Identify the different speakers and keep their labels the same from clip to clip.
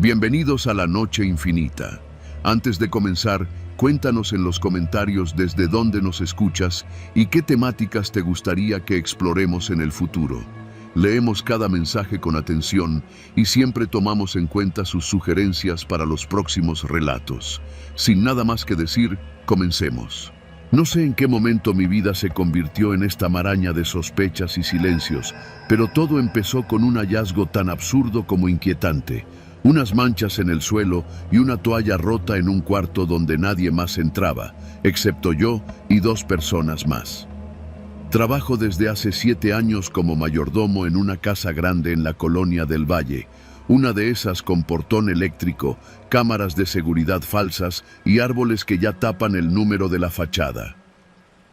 Speaker 1: Bienvenidos a la Noche Infinita. Antes de comenzar, cuéntanos en los comentarios desde dónde nos escuchas y qué temáticas te gustaría que exploremos en el futuro. Leemos cada mensaje con atención y siempre tomamos en cuenta sus sugerencias para los próximos relatos. Sin nada más que decir, comencemos. No sé en qué momento mi vida se convirtió en esta maraña de sospechas y silencios, pero todo empezó con un hallazgo tan absurdo como inquietante. Unas manchas en el suelo y una toalla rota en un cuarto donde nadie más entraba, excepto yo y 2 personas más. Trabajo desde hace 7 años como mayordomo en una casa grande en la colonia del Valle, una de esas con portón eléctrico, cámaras de seguridad falsas y árboles que ya tapan el número de la fachada.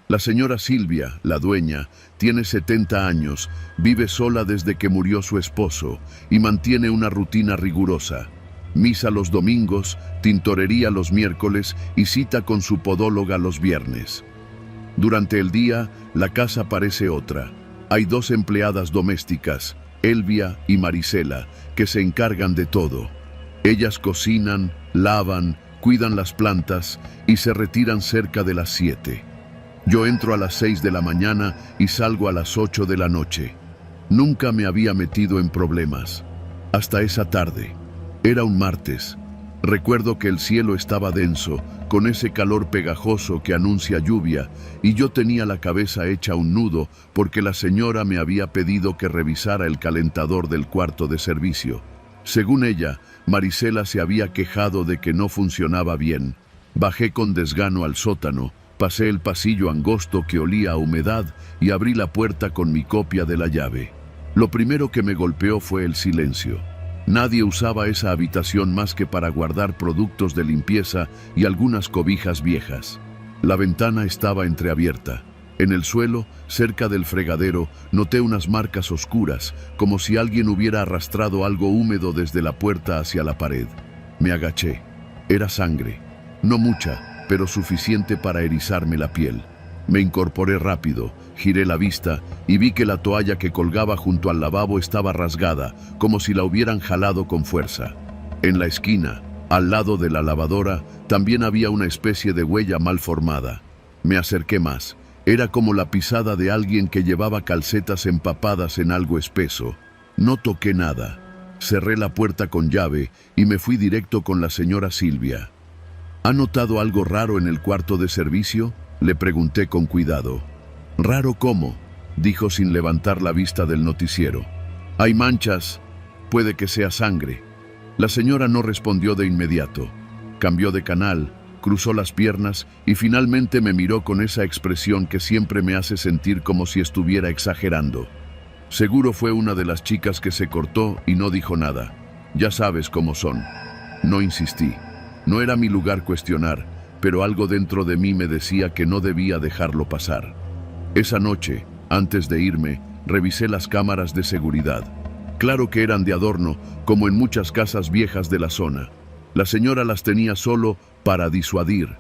Speaker 1: La señora Silvia, la dueña, tiene 70 años, vive sola desde que murió su esposo y mantiene una rutina rigurosa. Misa los domingos, tintorería los miércoles y cita con su podóloga los viernes. Durante el día, la casa parece otra. Hay 2 empleadas domésticas, Elvia y Marisela, que se encargan de todo. Ellas cocinan, lavan, cuidan las plantas y se retiran cerca de las 7. Yo entro a las 6 de la mañana y salgo a las 8 de la noche. Nunca me había metido en problemas. Hasta esa tarde. Era un martes. Recuerdo que el cielo estaba denso, con ese calor pegajoso que anuncia lluvia, y yo tenía la cabeza hecha un nudo porque la señora me había pedido que revisara el calentador del cuarto de servicio. Según ella, Marisela se había quejado de que no funcionaba bien. Bajé con desgano al sótano. Pasé el pasillo angosto que olía a humedad y abrí la puerta con mi copia de la llave. Lo primero que me golpeó fue el silencio. Nadie usaba esa habitación más que para guardar productos de limpieza y algunas cobijas viejas. La ventana estaba entreabierta. En el suelo, cerca del fregadero, noté unas marcas oscuras, como si alguien hubiera arrastrado algo húmedo desde la puerta hacia la pared. Me agaché. Era sangre. No mucha, pero suficiente para erizarme la piel. Me incorporé rápido, giré la vista y vi que la toalla que colgaba junto al lavabo estaba rasgada, como si la hubieran jalado con fuerza. En la esquina, al lado de la lavadora, también había una especie de huella mal formada. Me acerqué más. Era como la pisada de alguien que llevaba calcetas empapadas en algo espeso. No toqué nada. Cerré la puerta con llave y me fui directo con la señora Silvia. ¿Ha notado algo raro en el cuarto de servicio?, le pregunté con cuidado. ¿Raro cómo?, dijo sin levantar la vista del noticiero. Hay manchas, puede que sea sangre. La señora no respondió de inmediato. Cambió de canal, cruzó las piernas y finalmente me miró con esa expresión que siempre me hace sentir como si estuviera exagerando. Seguro fue una de las chicas que se cortó y no dijo nada. Ya sabes cómo son. No insistí. No era mi lugar cuestionar, pero algo dentro de mí me decía que no debía dejarlo pasar. Esa noche, antes de irme, revisé las cámaras de seguridad. Claro que eran de adorno, como en muchas casas viejas de la zona. La señora las tenía solo para disuadir.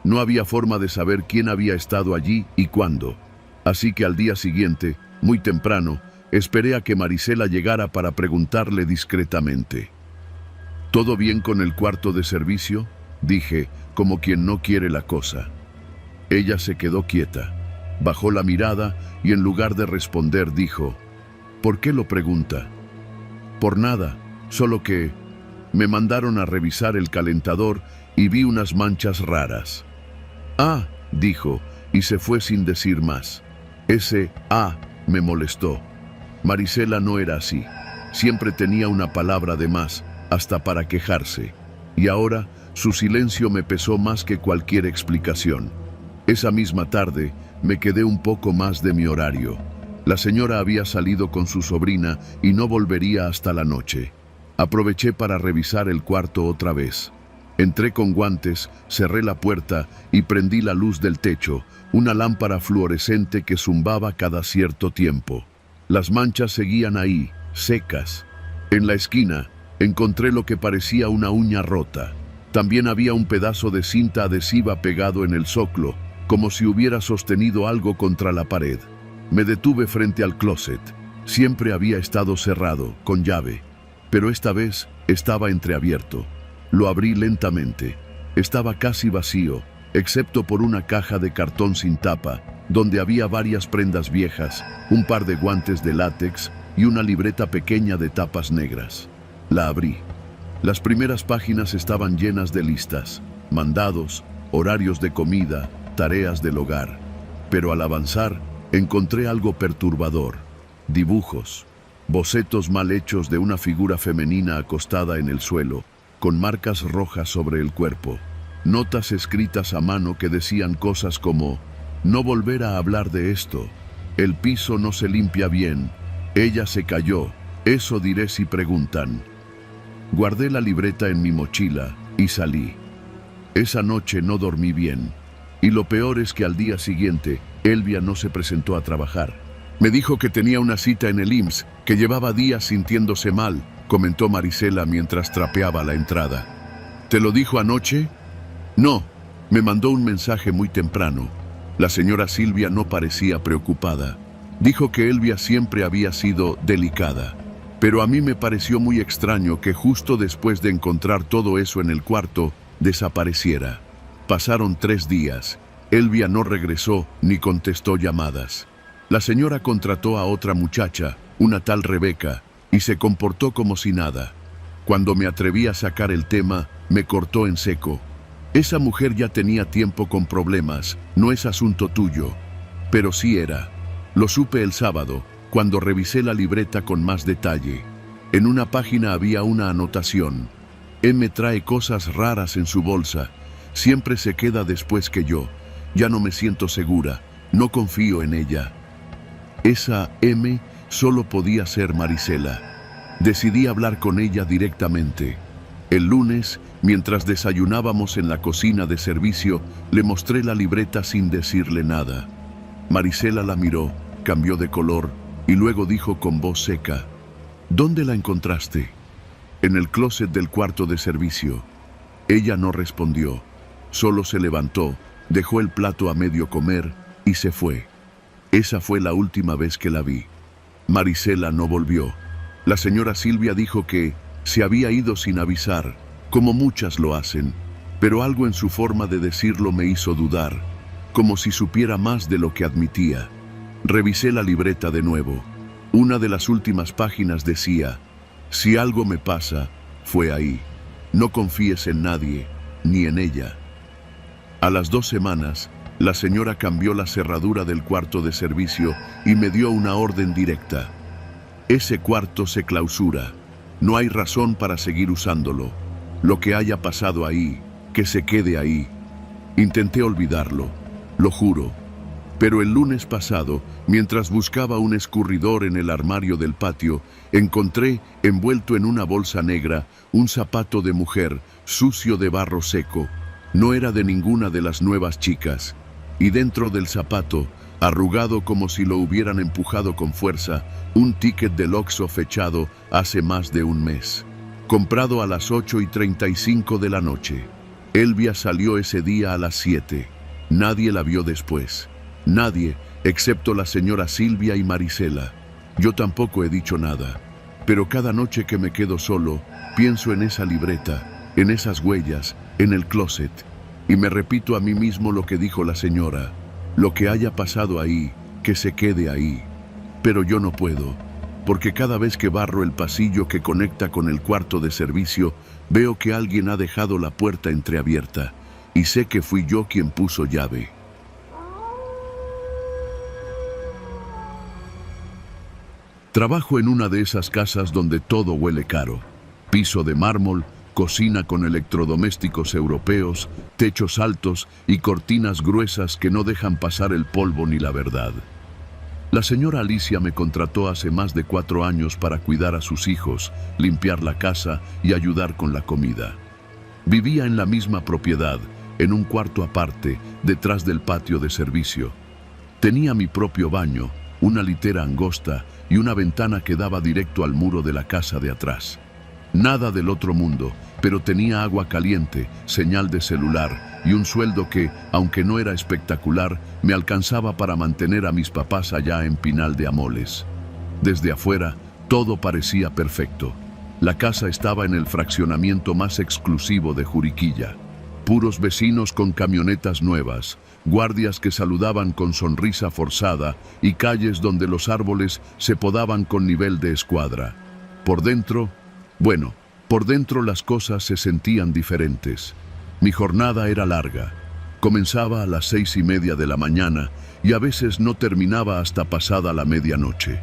Speaker 1: No había forma de saber quién había estado allí y cuándo. Así que al día siguiente, muy temprano, esperé a que Marisela llegara para preguntarle discretamente. ¿Todo bien con el cuarto de servicio?, dije, como quien no quiere la cosa. Ella se quedó quieta, bajó la mirada y en lugar de responder dijo, ¿por qué lo pregunta? Por nada, solo que me mandaron a revisar el calentador y vi unas manchas raras. Ah, dijo, y se fue sin decir más. Ese me molestó. Marisela no era así. Siempre tenía una palabra de más, hasta para quejarse. Y ahora, su silencio me pesó más que cualquier explicación. Esa misma tarde, me quedé un poco más de mi horario. La señora había salido con su sobrina y no volvería hasta la noche. Aproveché para revisar el cuarto otra vez. Entré con guantes, cerré la puerta y prendí la luz del techo, una lámpara fluorescente que zumbaba cada cierto tiempo. Las manchas seguían ahí, secas. En la esquina, encontré lo que parecía una uña rota. También había un pedazo de cinta adhesiva pegado en el zoclo, como si hubiera sostenido algo contra la pared. Me detuve frente al closet. Siempre había estado cerrado, con llave. pero esta vez estaba entreabierto. Lo abrí lentamente. Estaba casi vacío, excepto por una caja de cartón sin tapa, donde había varias prendas viejas, un par de guantes de látex y una libreta pequeña de tapas negras. La abrí. Las primeras páginas estaban llenas de listas, mandados, horarios de comida, tareas del hogar. Pero al avanzar, encontré algo perturbador. Dibujos, bocetos mal hechos de una figura femenina acostada en el suelo, con marcas rojas sobre el cuerpo. Notas escritas a mano que decían cosas como: no volver a hablar de esto, el piso no se limpia bien, ella se cayó, eso diré si preguntan. Guardé la libreta en mi mochila y salí. Esa noche no dormí bien, y lo peor es que al día siguiente, Elvia no se presentó a trabajar. Me dijo que tenía una cita en el IMSS, que llevaba días sintiéndose mal, comentó Marisela mientras trapeaba la entrada. ¿Te lo dijo anoche? No, me mandó un mensaje muy temprano. La señora Silvia no parecía preocupada. Dijo que Elvia siempre había sido delicada. Pero a mí me pareció muy extraño que justo después de encontrar todo eso en el cuarto, desapareciera. Pasaron 3 días. Elvia no regresó ni contestó llamadas. La señora contrató a otra muchacha, una tal Rebeca, y se comportó como si nada. Cuando me atreví a sacar el tema, me cortó en seco. Esa mujer ya tenía tiempo con problemas, no es asunto tuyo. Pero sí era. Lo supe el sábado, cuando revisé la libreta con más detalle. En una página había una anotación. M trae cosas raras en su bolsa. Siempre se queda después que yo. Ya no me siento segura. No confío en ella. Esa M solo podía ser Marisela. Decidí hablar con ella directamente. El lunes, mientras desayunábamos en la cocina de servicio, le mostré la libreta sin decirle nada. Marisela la miró, cambió de color y luego dijo con voz seca: ¿Dónde la encontraste? En el closet del cuarto de servicio. Ella no respondió, solo se levantó, dejó el plato a medio comer y se fue. Esa fue la última vez que la vi. Marisela no volvió. La señora Silvia dijo que se había ido sin avisar, como muchas lo hacen, pero algo en su forma de decirlo me hizo dudar, como si supiera más de lo que admitía. Revisé la libreta de nuevo. Una de las últimas páginas decía: si algo me pasa, fue ahí. No confíes en nadie, ni en ella. A las 2 semanas, la señora cambió la cerradura del cuarto de servicio y me dio una orden directa. Ese cuarto se clausura. No hay razón para seguir usándolo. Lo que haya pasado ahí, que se quede ahí. Intenté olvidarlo, lo juro. Pero el lunes pasado, mientras buscaba un escurridor en el armario del patio, encontré, envuelto en una bolsa negra, un zapato de mujer, sucio de barro seco. No era de ninguna de las nuevas chicas. Y dentro del zapato, arrugado como si lo hubieran empujado con fuerza, un ticket del Oxxo fechado hace más de un mes. Comprado a las 8:35 de la noche. Elvia salió ese día a las 7. Nadie la vio después. Nadie, excepto la señora Silvia y Marisela. Yo tampoco he dicho nada. Pero cada noche que me quedo solo, pienso en esa libreta, en esas huellas, en el closet. Y me repito a mí mismo lo que dijo la señora. Lo que haya pasado ahí, que se quede ahí. Pero yo no puedo, porque cada vez que barro el pasillo que conecta con el cuarto de servicio, veo que alguien ha dejado la puerta entreabierta, y sé que fui yo quien puso llave. Trabajo en una de esas casas donde todo huele caro. Piso de mármol, cocina con electrodomésticos europeos, techos altos y cortinas gruesas que no dejan pasar el polvo ni la verdad. La señora Alicia me contrató hace más de 4 años para cuidar a sus hijos, limpiar la casa y ayudar con la comida. Vivía en la misma propiedad, en un cuarto aparte, detrás del patio de servicio. Tenía mi propio baño, una litera angosta y una ventana que daba directo al muro de la casa de atrás. Nada del otro mundo, pero tenía agua caliente, señal de celular y un sueldo que, aunque no era espectacular, me alcanzaba para mantener a mis papás allá en Pinal de Amoles. Desde afuera, todo parecía perfecto. La casa estaba en el fraccionamiento más exclusivo de Juriquilla. Puros vecinos con camionetas nuevas, guardias que saludaban con sonrisa forzada y calles donde los árboles se podaban con nivel de escuadra. Por dentro, por dentro las cosas se sentían diferentes. Mi jornada era larga. Comenzaba a las 6:30 de la mañana y a veces no terminaba hasta pasada la medianoche.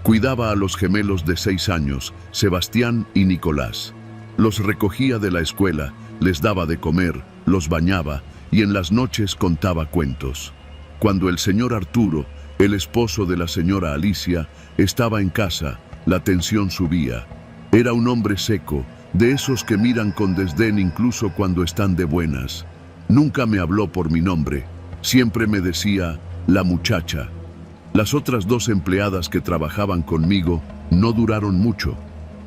Speaker 1: Cuidaba a los gemelos de 6 años, Sebastián y Nicolás. Los recogía de la escuela, les daba de comer, los bañaba y en las noches contaba cuentos. Cuando el señor Arturo, el esposo de la señora Alicia, estaba en casa, la tensión subía. Era un hombre seco, de esos que miran con desdén incluso cuando están de buenas. Nunca me habló por mi nombre, siempre me decía, la muchacha. Las otras 2 empleadas que trabajaban conmigo no duraron mucho.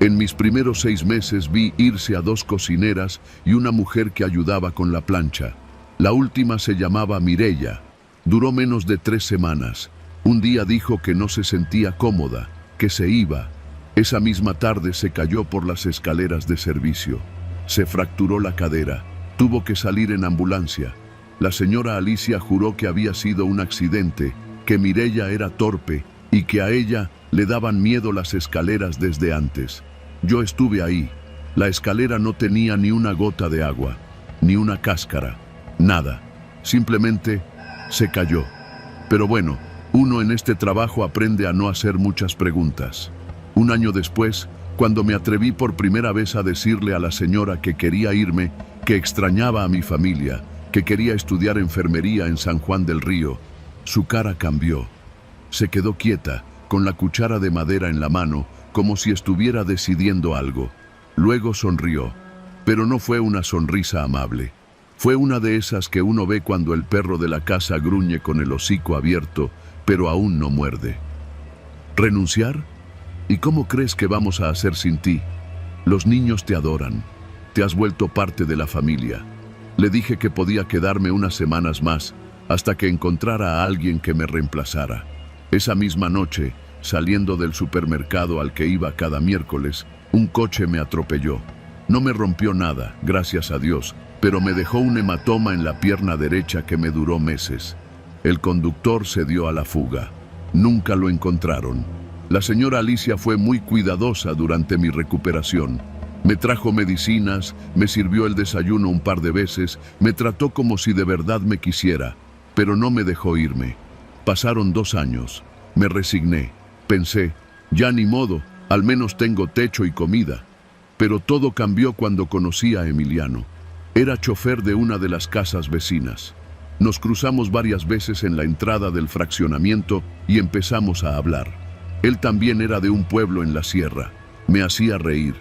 Speaker 1: En mis primeros 6 meses vi irse a 2 cocineras y una mujer que ayudaba con la plancha. La última se llamaba Mireya. Duró menos de 3 semanas. Un día dijo que no se sentía cómoda, que se iba. Esa misma tarde se cayó por las escaleras de servicio. Se fracturó la cadera. Tuvo que salir en ambulancia. La señora Alicia juró que había sido un accidente, que Mireya era torpe y que a ella le daban miedo las escaleras desde antes. Yo estuve ahí. La escalera no tenía ni una gota de agua, ni una cáscara, nada. Simplemente se cayó. Pero bueno, uno en este trabajo aprende a no hacer muchas preguntas. Un año después, cuando me atreví por primera vez a decirle a la señora que quería irme, que extrañaba a mi familia, que quería estudiar enfermería en San Juan del Río, su cara cambió. Se quedó quieta, con la cuchara de madera en la mano, como si estuviera decidiendo algo. Luego sonrió, pero no fue una sonrisa amable. Fue una de esas que uno ve cuando el perro de la casa gruñe con el hocico abierto, pero aún no muerde. ¿Renunciar? ¿Y cómo crees que vamos a hacer sin ti? Los niños te adoran. Te has vuelto parte de la familia. Le dije que podía quedarme unas semanas más, hasta que encontrara a alguien que me reemplazara. Esa misma noche, saliendo del supermercado al que iba cada miércoles, un coche me atropelló. No me rompió nada, gracias a Dios, pero me dejó un hematoma en la pierna derecha que me duró meses. El conductor se dio a la fuga. Nunca lo encontraron. La señora Alicia fue muy cuidadosa durante mi recuperación. Me trajo medicinas, me sirvió el desayuno un par de veces, me trató como si de verdad me quisiera, pero no me dejó irme. Pasaron 2 años. Me resigné. Pensé, ya ni modo, al menos tengo techo y comida. Pero todo cambió cuando conocí a Emiliano. Era chofer de una de las casas vecinas. Nos cruzamos varias veces en la entrada del fraccionamiento y empezamos a hablar. Él también era de un pueblo en la sierra. Me hacía reír.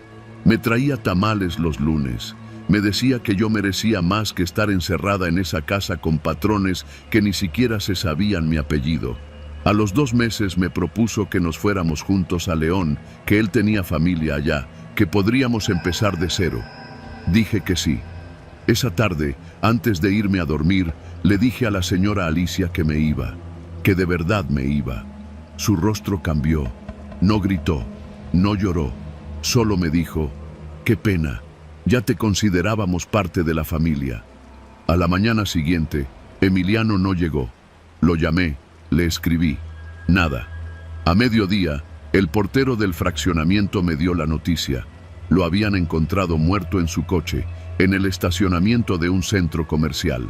Speaker 1: Me traía tamales los lunes. Me decía que yo merecía más que estar encerrada en esa casa con patrones que ni siquiera se sabían mi apellido. A los 2 meses me propuso que nos fuéramos juntos a León, que él tenía familia allá, que podríamos empezar de cero. Dije que sí. Esa tarde, antes de irme a dormir, le dije a la señora Alicia que me iba, que de verdad me iba. Su rostro cambió. No gritó, no lloró, solo me dijo, qué pena. Ya te considerábamos parte de la familia. A la mañana siguiente, Emiliano no llegó. Lo llamé, le escribí. Nada. A mediodía, el portero del fraccionamiento me dio la noticia. Lo habían encontrado muerto en su coche, en el estacionamiento de un centro comercial.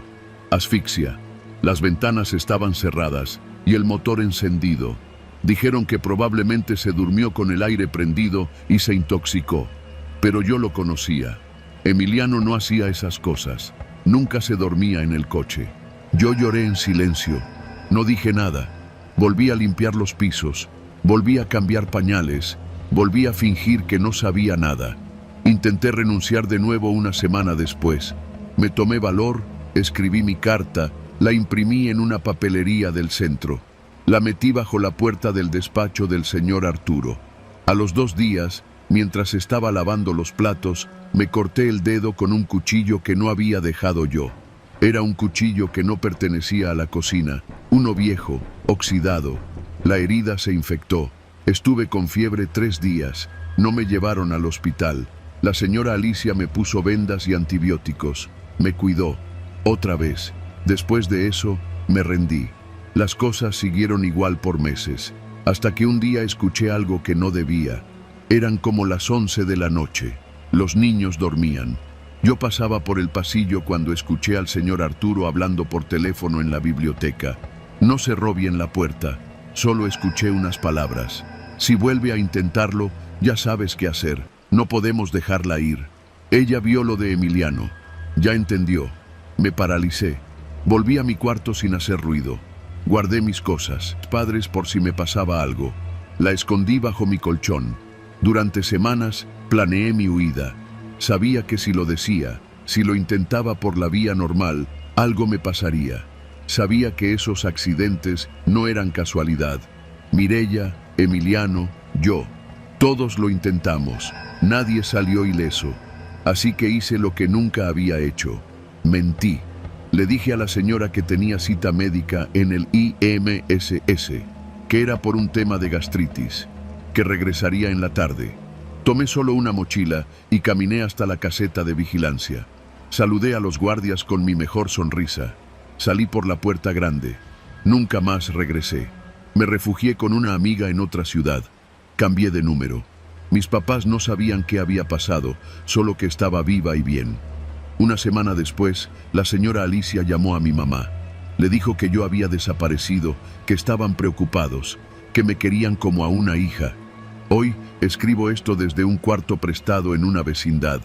Speaker 1: Asfixia. Las ventanas estaban cerradas y el motor encendido. Dijeron que probablemente se durmió con el aire prendido y se intoxicó. Pero yo lo conocía. Emiliano no hacía esas cosas. Nunca se dormía en el coche. Yo lloré en silencio. No dije nada. Volví a limpiar los pisos. Volví a cambiar pañales. Volví a fingir que no sabía nada. Intenté renunciar de nuevo una semana después. Me tomé valor, escribí mi carta, la imprimí en una papelería del centro. La metí bajo la puerta del despacho del señor Arturo. A los 2 días, mientras estaba lavando los platos, me corté el dedo con un cuchillo que no había dejado yo. Era un cuchillo que no pertenecía a la cocina, uno viejo, oxidado. La herida se infectó. Estuve con fiebre 3 días. No me llevaron al hospital. La señora Alicia me puso vendas y antibióticos. Me cuidó. Otra vez. Después de eso, me rendí. Las cosas siguieron igual por meses, hasta que un día escuché algo que no debía. Eran como las 11 de la noche. Los niños dormían. Yo pasaba por el pasillo cuando escuché al señor Arturo hablando por teléfono en la biblioteca. No cerró bien la puerta. Solo escuché unas palabras. Si vuelve a intentarlo, ya sabes qué hacer. No podemos dejarla ir. Ella vio lo de Emiliano. Ya entendió. Me paralicé. Volví a mi cuarto sin hacer ruido. Guardé mis cosas, padres por si me pasaba algo. La escondí bajo mi colchón. Durante semanas planeé mi huida. Sabía que si lo decía, si lo intentaba por la vía normal, algo me pasaría. Sabía que esos accidentes no eran casualidad. Mireya, Emiliano, yo. Todos lo intentamos. Nadie salió ileso. Así que hice lo que nunca había hecho. Mentí. Le dije a la señora que tenía cita médica en el IMSS, que era por un tema de gastritis, que regresaría en la tarde. Tomé solo una mochila y caminé hasta la caseta de vigilancia. Saludé a los guardias con mi mejor sonrisa. Salí por la puerta grande. Nunca más regresé. Me refugié con una amiga en otra ciudad. Cambié de número. Mis papás no sabían qué había pasado, solo que estaba viva y bien. Una semana después, la señora Alicia llamó a mi mamá. Le dijo que yo había desaparecido, que estaban preocupados, que me querían como a una hija. Hoy escribo esto desde un cuarto prestado en una vecindad.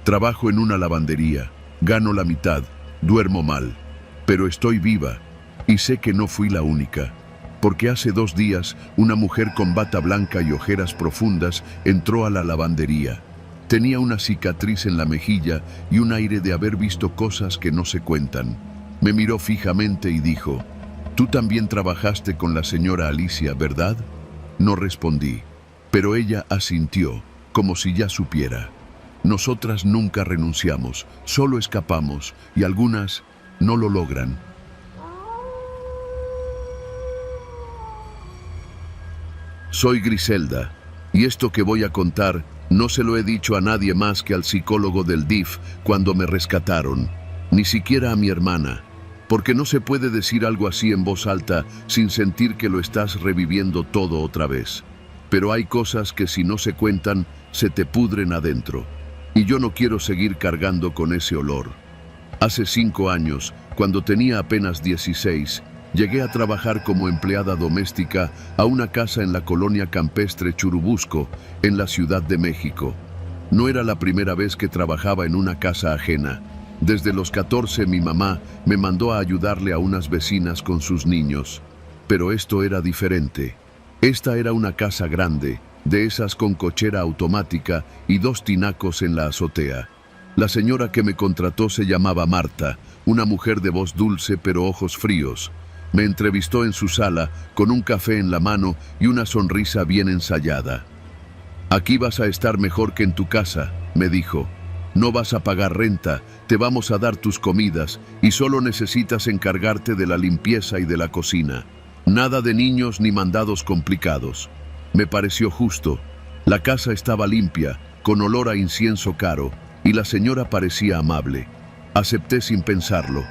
Speaker 1: Trabajo en una lavandería, gano la mitad, duermo mal, pero estoy viva y sé que no fui la única. Porque hace 2 días una mujer con bata blanca y ojeras profundas entró a la lavandería. Tenía una cicatriz en la mejilla y un aire de haber visto cosas que no se cuentan. Me miró fijamente y dijo, «¿Tú también trabajaste con la señora Alicia, verdad?» No respondí, pero ella asintió, como si ya supiera. Nosotras nunca renunciamos, solo escapamos, y algunas no lo logran. Soy Griselda, y esto que voy a contar no se lo he dicho a nadie más que al psicólogo del DIF cuando me rescataron, ni siquiera a mi hermana, porque no se puede decir algo así en voz alta sin sentir que lo estás reviviendo todo otra vez. Pero hay cosas que si no se cuentan, se te pudren adentro, y yo no quiero seguir cargando con ese olor. Hace 5 años, cuando tenía apenas 16, llegué a trabajar como empleada doméstica a una casa en la colonia campestre Churubusco, en la Ciudad de México. No era la primera vez que trabajaba en una casa ajena. Desde los 14 mi mamá me mandó a ayudarle a unas vecinas con sus niños. Pero esto era diferente. Esta era una casa grande, de esas con cochera automática y 2 tinacos en la azotea. La señora que me contrató se llamaba Marta, una mujer de voz dulce pero ojos fríos. Me entrevistó en su sala, con un café en la mano y una sonrisa bien ensayada. «Aquí vas a estar mejor que en tu casa», me dijo. «No vas a pagar renta, te vamos a dar tus comidas y solo necesitas encargarte de la limpieza y de la cocina. Nada de niños ni mandados complicados». Me pareció justo. La casa estaba limpia, con olor a incienso caro, y la señora parecía amable. Acepté sin pensarlo.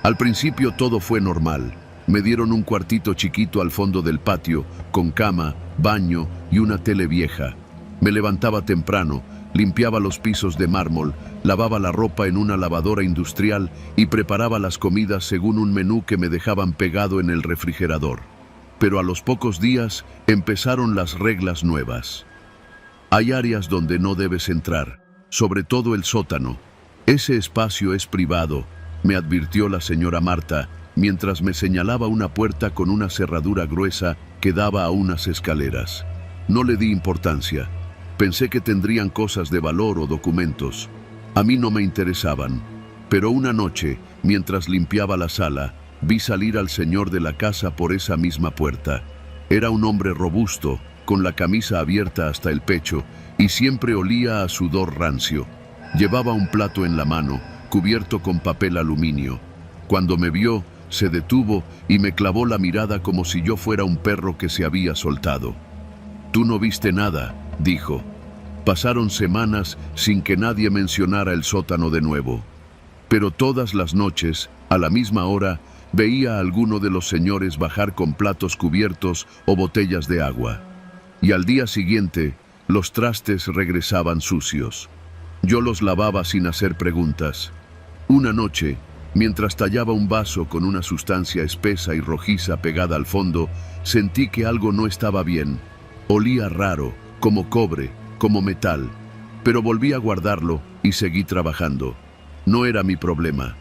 Speaker 1: Al principio todo fue normal. Me dieron un cuartito chiquito al fondo del patio, con cama, baño y una tele vieja. Me levantaba temprano, limpiaba los pisos de mármol, lavaba la ropa en una lavadora industrial y preparaba las comidas según un menú que me dejaban pegado en el refrigerador. Pero a los pocos días empezaron las reglas nuevas. Hay áreas donde no debes entrar, sobre todo el sótano. Ese espacio es privado, me advirtió la señora Marta, mientras me señalaba una puerta con una cerradura gruesa que daba a unas escaleras. No le di importancia. Pensé que tendrían cosas de valor o documentos. A mí no me interesaban. Pero una noche, mientras limpiaba la sala, vi salir al señor de la casa por esa misma puerta. Era un hombre robusto, con la camisa abierta hasta el pecho, y siempre olía a sudor rancio. Llevaba un plato en la mano, cubierto con papel aluminio. Cuando me vio, se detuvo y me clavó la mirada como si yo fuera un perro que se había soltado. Tú no viste nada, dijo. Pasaron semanas sin que nadie mencionara el sótano de nuevo. Pero todas las noches, a la misma hora, veía a alguno de los señores bajar con platos cubiertos o botellas de agua. Y al día siguiente, los trastes regresaban sucios. Yo los lavaba sin hacer preguntas. Una noche, mientras tallaba un vaso con una sustancia espesa y rojiza pegada al fondo, sentí que algo no estaba bien. Olía raro, como cobre, como metal. Pero volví a guardarlo y seguí trabajando. No era mi problema.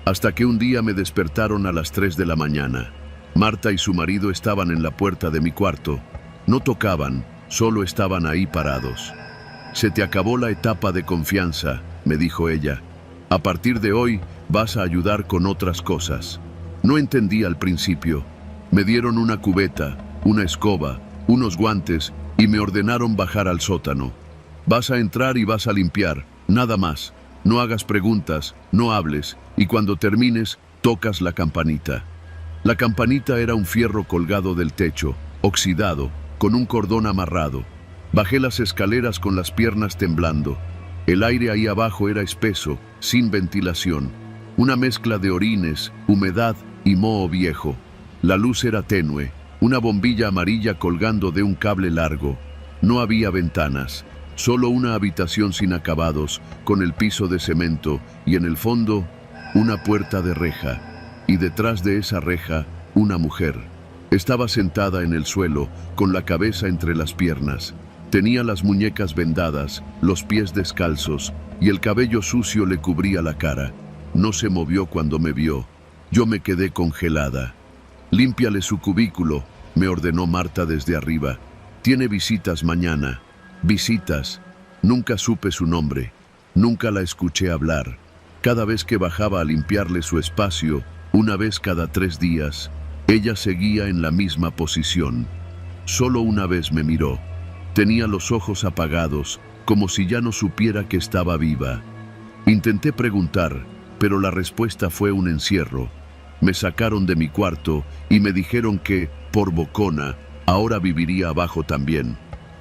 Speaker 1: Hasta que un día me despertaron a las 3 de la mañana. Marta y su marido estaban en la puerta de mi cuarto. No tocaban, solo estaban ahí parados. «Se te acabó la etapa de confianza», me dijo ella. «A partir de hoy vas a ayudar con otras cosas». No entendí al principio. Me dieron una cubeta, una escoba, unos guantes y me ordenaron bajar al sótano. «Vas a entrar y vas a limpiar, nada más. No hagas preguntas, no hables, y cuando termines, tocas la campanita». La campanita era un fierro colgado del techo, oxidado, con un cordón amarrado. Bajé las escaleras con las piernas temblando. El aire ahí abajo era espeso, sin ventilación. Una mezcla de orines, humedad y moho viejo. La luz era tenue, una bombilla amarilla colgando de un cable largo. No había ventanas. Solo una habitación sin acabados, con el piso de cemento, y en el fondo, una puerta de reja. Y detrás de esa reja, una mujer. Estaba sentada en el suelo, con la cabeza entre las piernas. Tenía las muñecas vendadas, los pies descalzos, y el cabello sucio le cubría la cara. No se movió cuando me vio. Yo me quedé congelada. «Límpiale su cubículo», me ordenó Marta desde arriba. «Tiene visitas mañana». Visitas. Nunca supe su nombre. Nunca la escuché hablar. Cada vez que bajaba a limpiarle su espacio, una vez cada 3 días, ella seguía en la misma posición. Solo una vez me miró. Tenía los ojos apagados, como si ya no supiera que estaba viva. Intenté preguntar, pero la respuesta fue un encierro. Me sacaron de mi cuarto y me dijeron que, por bocona, ahora viviría abajo también.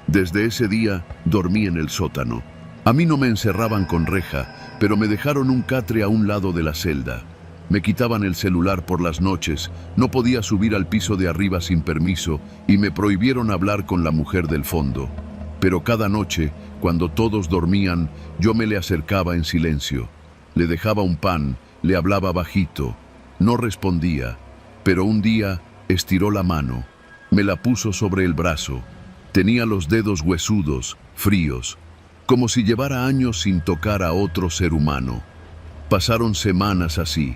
Speaker 1: Desde ese día, dormí en el sótano. A mí no me encerraban con reja, pero me dejaron un catre a un lado de la celda. Me quitaban el celular por las noches, no podía subir al piso de arriba sin permiso y me prohibieron hablar con la mujer del fondo. Pero cada noche, cuando todos dormían, yo me le acercaba en silencio. Le dejaba un pan, le hablaba bajito. No respondía, pero un día estiró la mano. Me la puso sobre el brazo. Tenía los dedos huesudos, fríos, como si llevara años sin tocar a otro ser humano. Pasaron semanas así.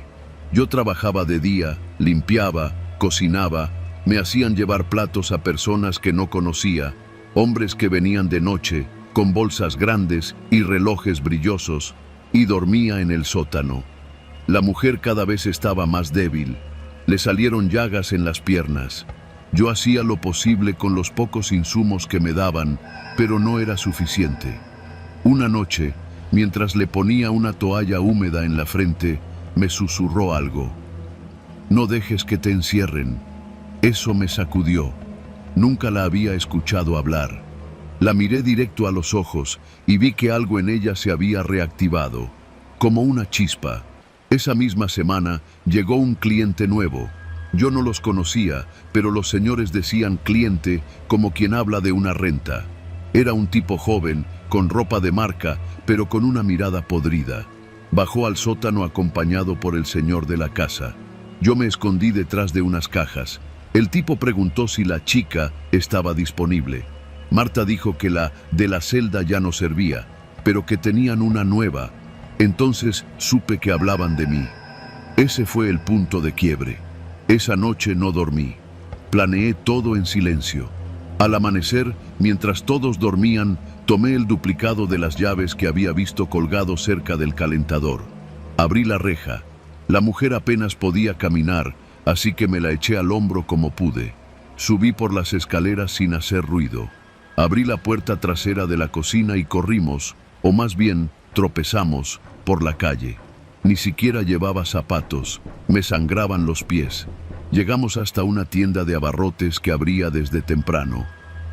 Speaker 1: Yo trabajaba de día, limpiaba, cocinaba, me hacían llevar platos a personas que no conocía, hombres que venían de noche, con bolsas grandes y relojes brillosos, y dormía en el sótano. La mujer cada vez estaba más débil. Le salieron llagas en las piernas. Yo hacía lo posible con los pocos insumos que me daban, pero no era suficiente. Una noche, mientras le ponía una toalla húmeda en la frente, me susurró algo. «No dejes que te encierren». Eso me sacudió. Nunca la había escuchado hablar. La miré directo a los ojos y vi que algo en ella se había reactivado, como una chispa. Esa misma semana llegó un cliente nuevo. Yo no los conocía, pero los señores decían cliente como quien habla de una renta. Era un tipo joven, con ropa de marca, pero con una mirada podrida. Bajó al sótano acompañado por el señor de la casa. Yo me escondí detrás de unas cajas. El tipo preguntó si la chica estaba disponible. Marta dijo que la de la celda ya no servía, pero que tenían una nueva. Entonces supe que hablaban de mí. Ese fue el punto de quiebre. Esa noche no dormí. Planeé todo en silencio. Al amanecer, mientras todos dormían, tomé el duplicado de las llaves que había visto colgado cerca del calentador. Abrí la reja. La mujer apenas podía caminar, así que me la eché al hombro como pude. Subí por las escaleras sin hacer ruido. Abrí la puerta trasera de la cocina y corrimos, o más bien, tropezamos, por la calle. Ni siquiera llevaba zapatos, me sangraban los pies. Llegamos hasta una tienda de abarrotes que abría desde temprano.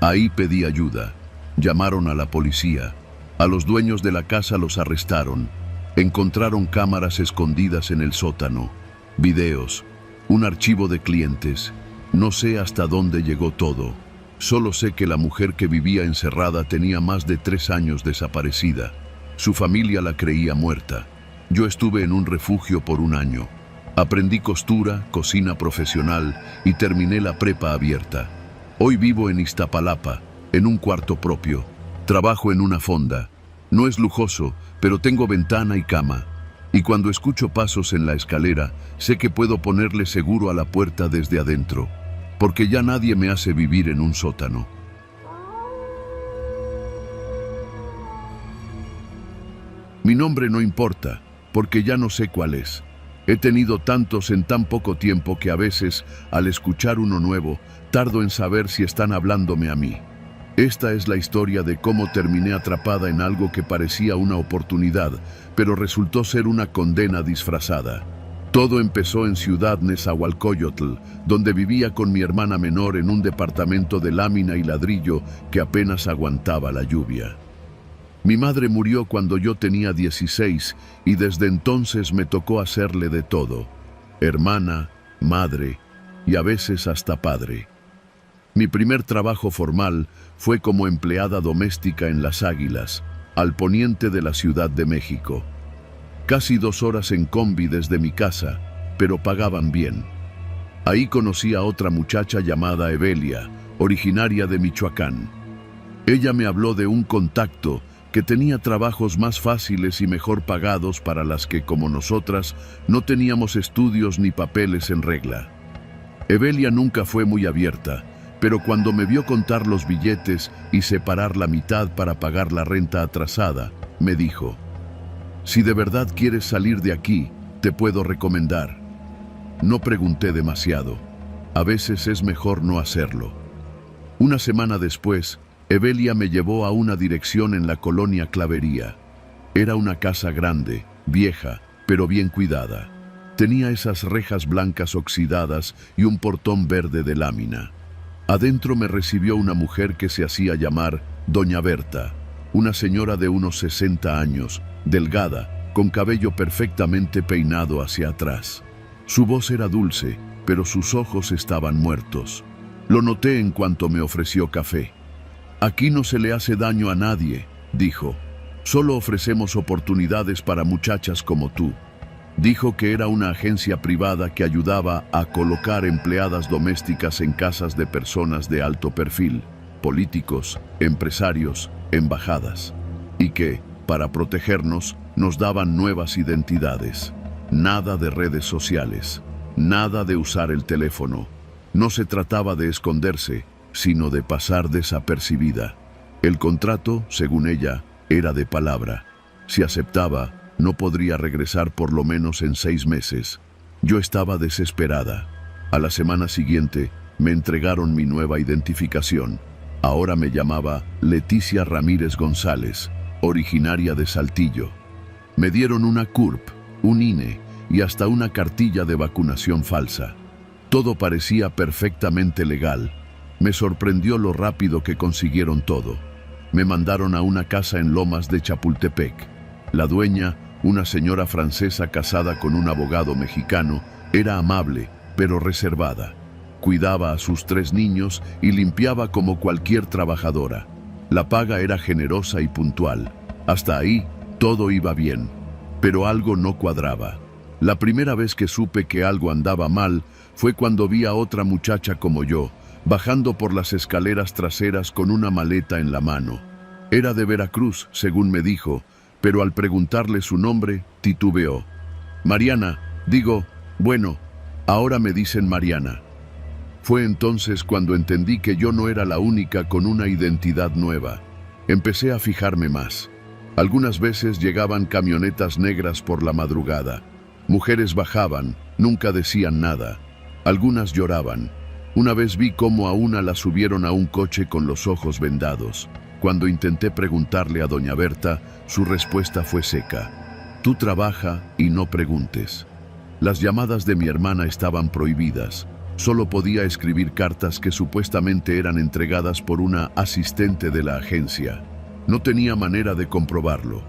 Speaker 1: Ahí pedí ayuda. Llamaron a la policía. A los dueños de la casa los arrestaron. Encontraron cámaras escondidas en el sótano, videos, un archivo de clientes. No sé hasta dónde llegó todo. Solo sé que la mujer que vivía encerrada tenía más de 3 años desaparecida. Su familia la creía muerta. Yo estuve en un refugio por 1 año. Aprendí costura, cocina profesional y terminé la prepa abierta. Hoy vivo en Iztapalapa, en un cuarto propio. Trabajo en una fonda. No es lujoso, pero tengo ventana y cama. Y cuando escucho pasos en la escalera, sé que puedo ponerle seguro a la puerta desde adentro, porque ya nadie me hace vivir en un sótano. Mi nombre no importa, porque ya no sé cuál es. He tenido tantos en tan poco tiempo que a veces, al escuchar uno nuevo, tardo en saber si están hablándome a mí. Esta es la historia de cómo terminé atrapada en algo que parecía una oportunidad, pero resultó ser una condena disfrazada. Todo empezó en Ciudad Nezahualcóyotl, donde vivía con mi hermana menor en un departamento de lámina y ladrillo que apenas aguantaba la lluvia. Mi madre murió cuando yo tenía 16 y desde entonces me tocó hacerle de todo: hermana, madre y a veces hasta padre. Mi primer trabajo formal fue como empleada doméstica en Las Águilas, al poniente de la Ciudad de México. Casi 2 horas en combi desde mi casa, pero pagaban bien. Ahí conocí a otra muchacha llamada Evelia, originaria de Michoacán. Ella me habló de un contacto que tenía trabajos más fáciles y mejor pagados para las que, como nosotras, no teníamos estudios ni papeles en regla. Evelia nunca fue muy abierta, pero cuando me vio contar los billetes y separar la mitad para pagar la renta atrasada, me dijo: si de verdad quieres salir de aquí, te puedo recomendar. No pregunté demasiado. A veces es mejor no hacerlo. 1 semana después, Evelia me llevó a una dirección en la colonia Clavería. Era una casa grande, vieja, pero bien cuidada. Tenía esas rejas blancas oxidadas y un portón verde de lámina. Adentro me recibió una mujer que se hacía llamar Doña Berta, una señora de unos 60 años, delgada, con cabello perfectamente peinado hacia atrás. Su voz era dulce, pero sus ojos estaban muertos. Lo noté en cuanto me ofreció café. Aquí no se le hace daño a nadie, dijo. Solo ofrecemos oportunidades para muchachas como tú. Dijo que era una agencia privada que ayudaba a colocar empleadas domésticas en casas de personas de alto perfil, políticos, empresarios, embajadas, y que, para protegernos, nos daban nuevas identidades. Nada de redes sociales, nada de usar el teléfono. No se trataba de esconderse, sino de pasar desapercibida. El contrato, según ella, era de palabra. Si aceptaba, no podría regresar por lo menos en 6 meses. Yo estaba desesperada. A la semana siguiente, me entregaron mi nueva identificación. Ahora me llamaba Leticia Ramírez González, originaria de Saltillo. Me dieron una CURP, un INE y hasta una cartilla de vacunación falsa. Todo parecía perfectamente legal. Me sorprendió lo rápido que consiguieron todo. Me mandaron a una casa en Lomas de Chapultepec. La dueña, una señora francesa casada con un abogado mexicano, era amable, pero reservada. Cuidaba a sus 3 niños y limpiaba como cualquier trabajadora. La paga era generosa y puntual. Hasta ahí, todo iba bien. Pero algo no cuadraba. La primera vez que supe que algo andaba mal fue cuando vi a otra muchacha como yo, bajando por las escaleras traseras con una maleta en la mano. Era de Veracruz, según me dijo, pero al preguntarle su nombre, titubeó. Mariana, bueno, ahora me dicen Mariana. Fue entonces cuando entendí que yo no era la única con una identidad nueva. Empecé a fijarme más. Algunas veces llegaban camionetas negras por la madrugada. Mujeres bajaban, nunca decían nada. Algunas lloraban. Una vez vi cómo a una la subieron a un coche con los ojos vendados. Cuando intenté preguntarle a Doña Berta, su respuesta fue seca. Tú trabaja y no preguntes. Las llamadas de mi hermana estaban prohibidas. Solo podía escribir cartas que supuestamente eran entregadas por una asistente de la agencia. No tenía manera de comprobarlo.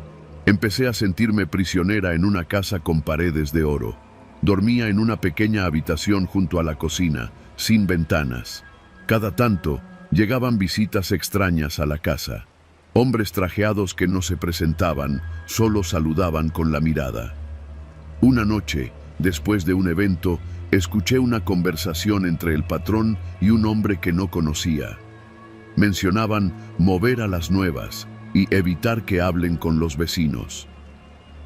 Speaker 1: Empecé a sentirme prisionera en una casa con paredes de oro. Dormía en una pequeña habitación junto a la cocina, sin ventanas. Cada tanto, llegaban visitas extrañas a la casa. Hombres trajeados que no se presentaban, solo saludaban con la mirada. Una noche, después de un evento, escuché una conversación entre el patrón y un hombre que no conocía. Mencionaban mover a las nuevas y evitar que hablen con los vecinos.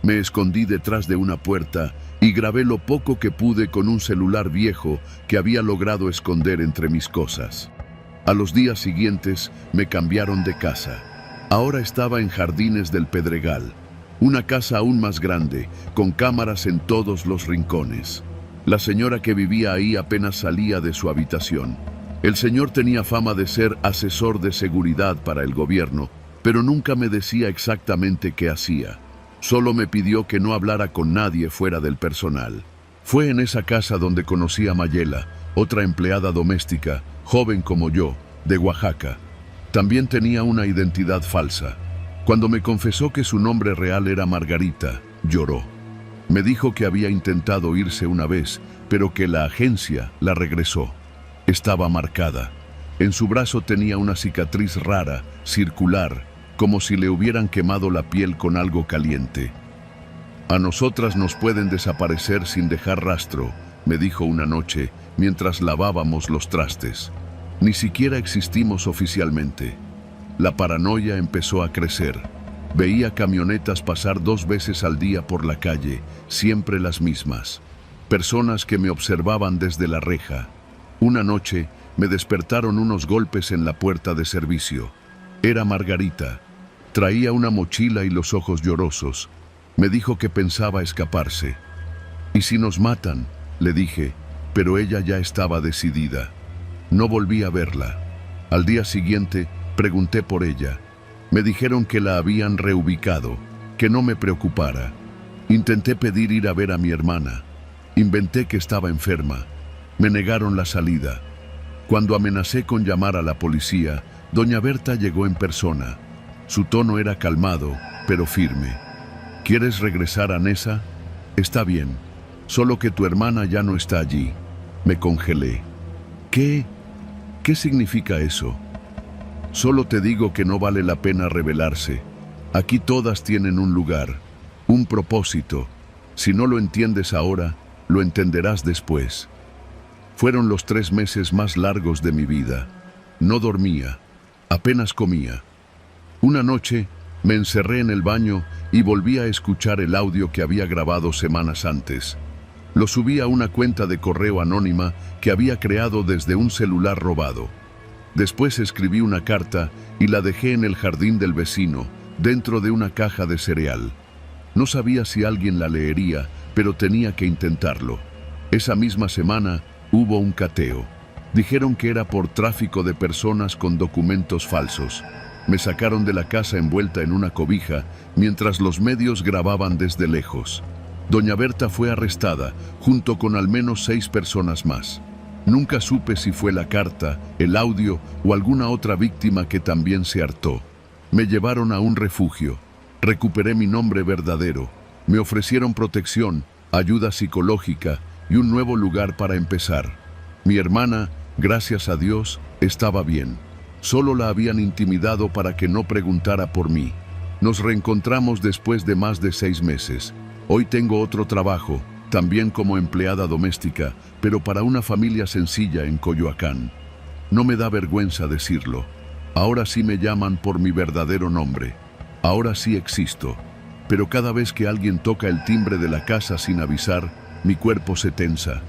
Speaker 1: Me escondí detrás de una puerta y grabé lo poco que pude con un celular viejo que había logrado esconder entre mis cosas. A los días siguientes me cambiaron de casa. Ahora estaba en Jardines del Pedregal, una casa aún más grande, con cámaras en todos los rincones. La señora que vivía ahí apenas salía de su habitación. El señor tenía fama de ser asesor de seguridad para el gobierno, pero nunca me decía exactamente qué hacía. Solo me pidió que no hablara con nadie fuera del personal. Fue en esa casa donde conocí a Mayela, otra empleada doméstica, joven como yo, de Oaxaca. También tenía una identidad falsa. Cuando me confesó que su nombre real era Margarita, lloró. Me dijo que había intentado irse una vez, pero que la agencia la regresó. Estaba marcada. En su brazo tenía una cicatriz rara, circular, como si le hubieran quemado la piel con algo caliente. A nosotras nos pueden desaparecer sin dejar rastro, me dijo una noche, mientras lavábamos los trastes. Ni siquiera existimos oficialmente. La paranoia empezó a crecer. Veía camionetas pasar 2 veces al día por la calle, siempre las mismas. Personas que me observaban desde la reja. Una noche me despertaron unos golpes en la puerta de servicio. Era Margarita. Traía una mochila y los ojos llorosos. Me dijo que pensaba escaparse. «¿Y si nos matan?», le dije, pero ella ya estaba decidida. No volví a verla. Al día siguiente pregunté por ella. Me dijeron que la habían reubicado, que no me preocupara. Intenté pedir ir a ver a mi hermana. Inventé que estaba enferma. Me negaron la salida. Cuando amenacé con llamar a la policía, doña Berta llegó en persona. Su tono era calmado, pero firme. «¿Quieres regresar a Nesa? Está bien, solo que tu hermana ya no está allí». Me congelé. ¿Qué significa eso? Solo te digo que no vale la pena rebelarse. Aquí todas tienen un lugar, un propósito. Si no lo entiendes ahora, lo entenderás después. Fueron los 3 meses más largos de mi vida. No dormía, apenas comía. Una noche me encerré en el baño y volví a escuchar el audio que había grabado semanas antes. Lo subí a una cuenta de correo anónima que había creado desde un celular robado. Después escribí una carta y la dejé en el jardín del vecino, dentro de una caja de cereal. No sabía si alguien la leería, pero tenía que intentarlo. Esa misma semana hubo un cateo. Dijeron que era por tráfico de personas con documentos falsos. Me sacaron de la casa envuelta en una cobija, mientras los medios grababan desde lejos. Doña Berta fue arrestada, junto con al menos 6 personas más. Nunca supe si fue la carta, el audio o alguna otra víctima que también se hartó. Me llevaron a un refugio. Recuperé mi nombre verdadero. Me ofrecieron protección, ayuda psicológica y un nuevo lugar para empezar. Mi hermana, gracias a Dios, estaba bien. Solo la habían intimidado para que no preguntara por mí. Nos reencontramos después de más de 6 meses. Hoy tengo otro trabajo, también como empleada doméstica, pero para una familia sencilla en Coyoacán. No me da vergüenza decirlo. Ahora sí me llaman por mi verdadero nombre. Ahora sí existo. Pero cada vez que alguien toca el timbre de la casa sin avisar, mi cuerpo se tensa.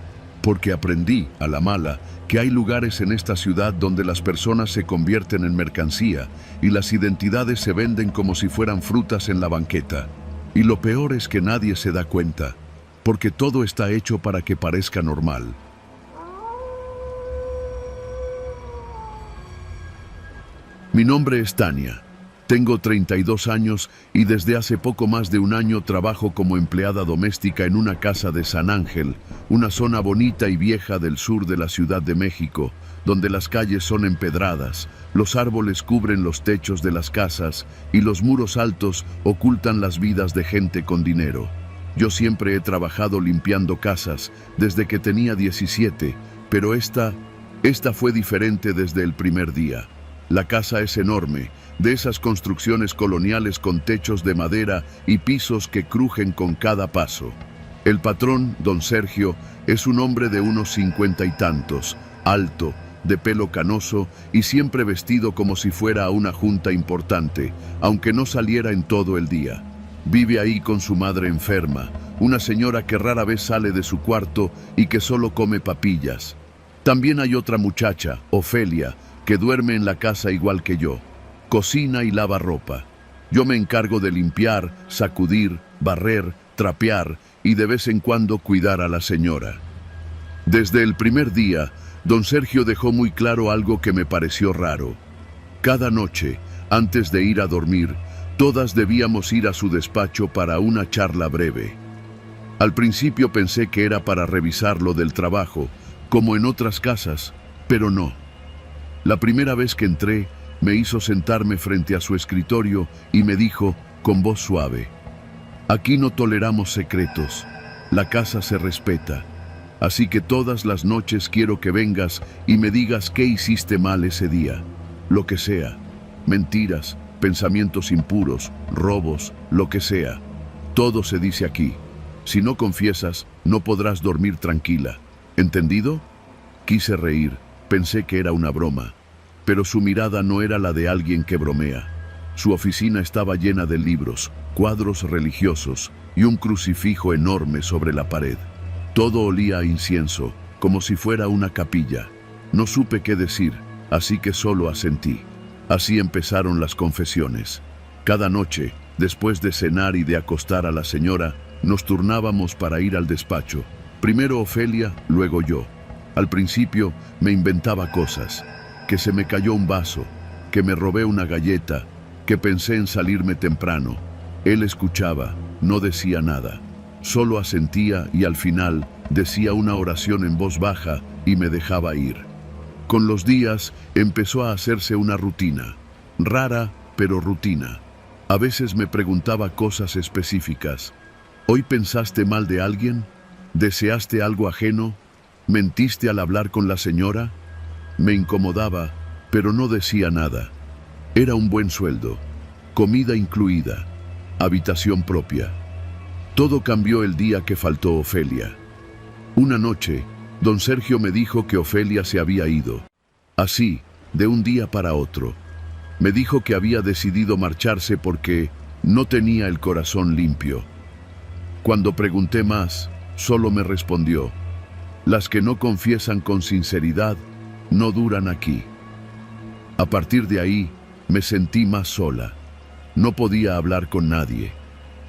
Speaker 1: Porque aprendí, a la mala, que hay lugares en esta ciudad donde las personas se convierten en mercancía y las identidades se venden como si fueran frutas en la banqueta. Y lo peor es que nadie se da cuenta, porque todo está hecho para que parezca normal. Mi nombre es Tania. Tengo 32 años y desde hace poco más de un año trabajo como empleada doméstica en una casa de San Ángel, una zona bonita y vieja del sur de la Ciudad de México, donde las calles son empedradas, los árboles cubren los techos de las casas y los muros altos ocultan las vidas de gente con dinero. Yo siempre he trabajado limpiando casas desde que tenía 17, pero esta fue diferente desde el primer día. La casa es enorme, de esas construcciones coloniales con techos de madera y pisos que crujen con cada paso. El patrón, don Sergio, es un hombre de unos 50 y tantos, alto, de pelo canoso y siempre vestido como si fuera a una junta importante, aunque no saliera en todo el día. Vive ahí con su madre enferma, una señora que rara vez sale de su cuarto y que solo come papillas. También hay otra muchacha, Ofelia, que duerme en la casa igual que yo. Cocina y lava ropa. Yo me encargo de limpiar, sacudir, barrer, trapear y de vez en cuando cuidar a la señora. Desde el primer día, don Sergio dejó muy claro algo que me pareció raro. Cada noche, antes de ir a dormir, todas debíamos ir a su despacho para una charla breve. Al principio pensé que era para revisar lo del trabajo, como en otras casas, pero no. La primera vez que entré, me hizo sentarme frente a su escritorio y me dijo, con voz suave: «Aquí no toleramos secretos, la casa se respeta, así que todas las noches quiero que vengas y me digas qué hiciste mal ese día, lo que sea, mentiras, pensamientos impuros, robos, lo que sea. Todo se dice aquí. Si no confiesas, no podrás dormir tranquila. ¿Entendido?». Quise reír, pensé que era una broma, pero su mirada no era la de alguien que bromea. Su oficina estaba llena de libros, cuadros religiosos y un crucifijo enorme sobre la pared. Todo olía a incienso, como si fuera una capilla. No supe qué decir, así que solo asentí. Así empezaron las confesiones. Cada noche, después de cenar y de acostar a la señora, nos turnábamos para ir al despacho. Primero Ofelia, luego yo. Al principio me inventaba cosas, que se me cayó un vaso, que me robé una galleta, que pensé en salirme temprano. Él escuchaba, no decía nada. Solo asentía y al final decía una oración en voz baja y me dejaba ir. Con los días empezó a hacerse una rutina, rara pero rutina. A veces me preguntaba cosas específicas. ¿Hoy pensaste mal de alguien? ¿Deseaste algo ajeno? ¿Mentiste al hablar con la señora? Me incomodaba, pero no decía nada. Era un buen sueldo, comida incluida, habitación propia. Todo cambió el día que faltó Ofelia. Una noche, don Sergio me dijo que Ofelia se había ido. Así, de un día para otro. Me dijo que había decidido marcharse porque no tenía el corazón limpio. Cuando pregunté más, solo me respondió: «Las que no confiesan con sinceridad no duran aquí». A partir de ahí, me sentí más sola. No podía hablar con nadie.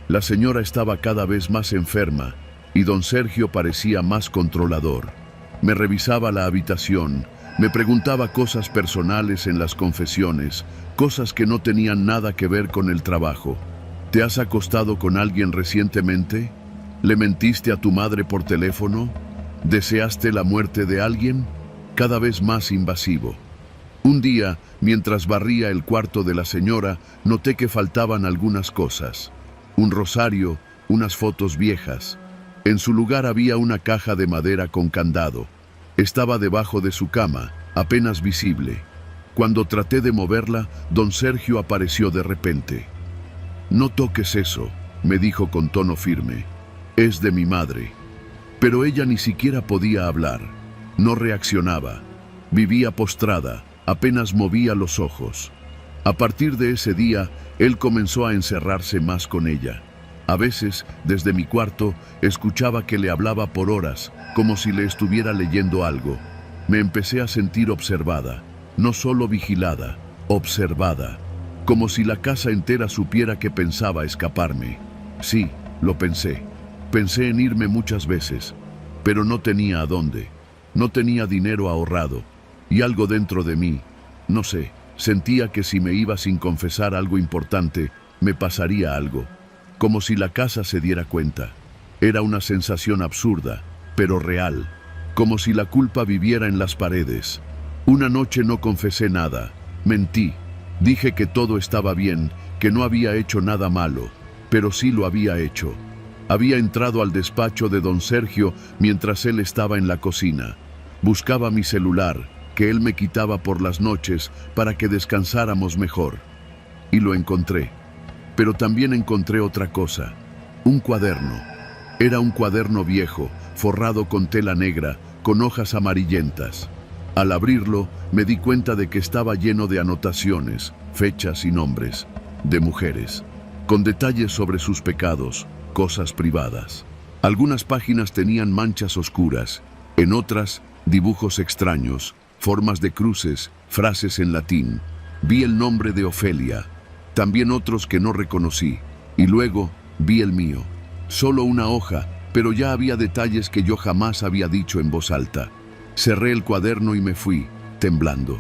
Speaker 1: La señora estaba cada vez más enferma y don Sergio parecía más controlador. Me revisaba la habitación, me preguntaba cosas personales en las confesiones, cosas que no tenían nada que ver con el trabajo. ¿Te has acostado con alguien recientemente? ¿Le mentiste a tu madre por teléfono? ¿Deseaste la muerte de alguien? Cada vez más invasivo. Un día, mientras barría el cuarto de la señora, noté que faltaban algunas cosas. Un rosario, unas fotos viejas. En su lugar había una caja de madera con candado. Estaba debajo de su cama, apenas visible. Cuando traté de moverla, don Sergio apareció de repente. «No toques eso», me dijo con tono firme. «Es de mi madre». Pero ella ni siquiera podía hablar. No reaccionaba. Vivía postrada, apenas movía los ojos. A partir de ese día, él comenzó a encerrarse más con ella. A veces, desde mi cuarto, escuchaba que le hablaba por horas, como si le estuviera leyendo algo. Me empecé a sentir observada, no solo vigilada, observada, como si la casa entera supiera que pensaba escaparme. Sí, lo pensé. Pensé en irme muchas veces, pero no tenía a dónde. No tenía dinero ahorrado, y algo dentro de mí, no sé, Sentía que si me iba sin confesar algo importante, me pasaría algo, como si la casa se diera cuenta. Era una sensación absurda, pero real, como si la culpa viviera en las paredes. Una noche no confesé nada, mentí. Dije que todo estaba bien, que no había hecho nada malo, pero sí lo había hecho. Había entrado al despacho de don Sergio mientras él estaba en la cocina. Buscaba mi celular, que él me quitaba por las noches para que descansáramos mejor. Y lo encontré. Pero también encontré otra cosa, un cuaderno. Era un cuaderno viejo, forrado con tela negra, con hojas amarillentas. Al abrirlo, me di cuenta de que estaba lleno de anotaciones, fechas y nombres, de mujeres, con detalles sobre sus pecados, cosas privadas. Algunas páginas tenían manchas oscuras, en otras, dibujos extraños, formas de cruces, frases en latín. Vi el nombre de Ofelia, también otros que no reconocí, y luego vi el mío. Solo una hoja, pero ya había detalles que yo jamás había dicho en voz alta. Cerré el cuaderno y me fui, temblando.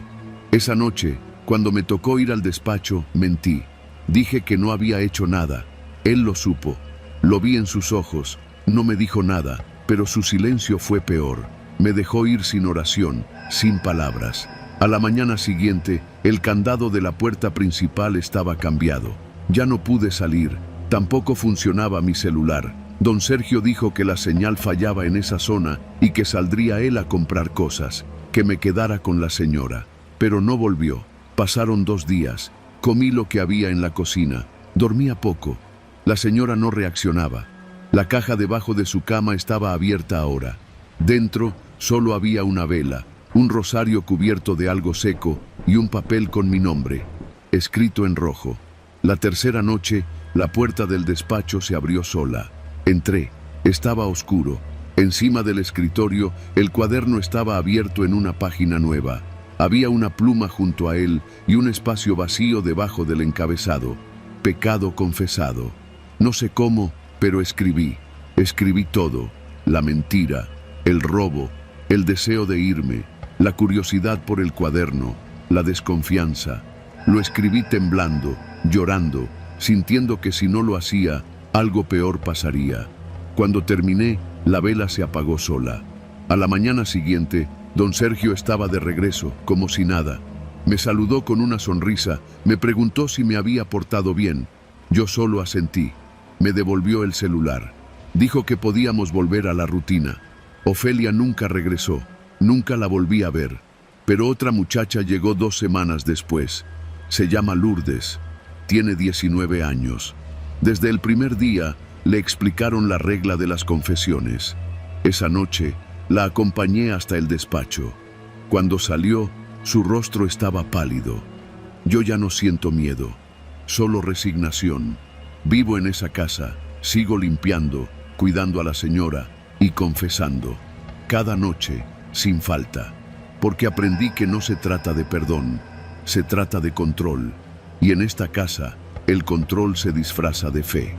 Speaker 1: Esa noche, cuando me tocó ir al despacho, mentí. Dije que no había hecho nada. Él lo supo. Lo vi en sus ojos. No me dijo nada, pero su silencio fue peor. Me dejó ir sin oración, sin palabras. A la mañana siguiente, el candado de la puerta principal estaba cambiado. Ya no pude salir. Tampoco funcionaba mi celular. Don Sergio dijo que la señal fallaba en esa zona y que saldría él a comprar cosas, que me quedara con la señora. Pero no volvió. Pasaron 2 días. Comí lo que había en la cocina. Dormía poco. La señora no reaccionaba. La caja debajo de su cama estaba abierta ahora. Dentro solo había una vela, un rosario cubierto de algo seco y un papel con mi nombre, escrito en rojo. La tercera noche, la puerta del despacho se abrió sola. Entré. Estaba oscuro. Encima del escritorio, el cuaderno estaba abierto en una página nueva. Había una pluma junto a él y un espacio vacío debajo del encabezado. Pecado confesado. No sé cómo, pero escribí. Escribí todo. La mentira, el robo, el deseo de irme, la curiosidad por el cuaderno, la desconfianza. Lo escribí temblando, llorando, sintiendo que si no lo hacía, algo peor pasaría. Cuando terminé, la vela se apagó sola. A la mañana siguiente, don Sergio estaba de regreso, como si nada. Me saludó con una sonrisa, me preguntó si me había portado bien. Yo solo asentí. Me devolvió el celular. Dijo que podíamos volver a la rutina. Ofelia nunca regresó, nunca la volví a ver. Pero otra muchacha llegó 2 semanas después. Se llama Lourdes. Tiene 19 años. Desde el primer día le explicaron la regla de las confesiones. Esa noche la acompañé hasta el despacho. Cuando salió, su rostro estaba pálido. Yo ya no siento miedo, solo resignación. Vivo en esa casa, sigo limpiando, cuidando a la señora y confesando. Cada noche, sin falta. Porque aprendí que no se trata de perdón, se trata de control. Y en esta casa, el control se disfraza de fe.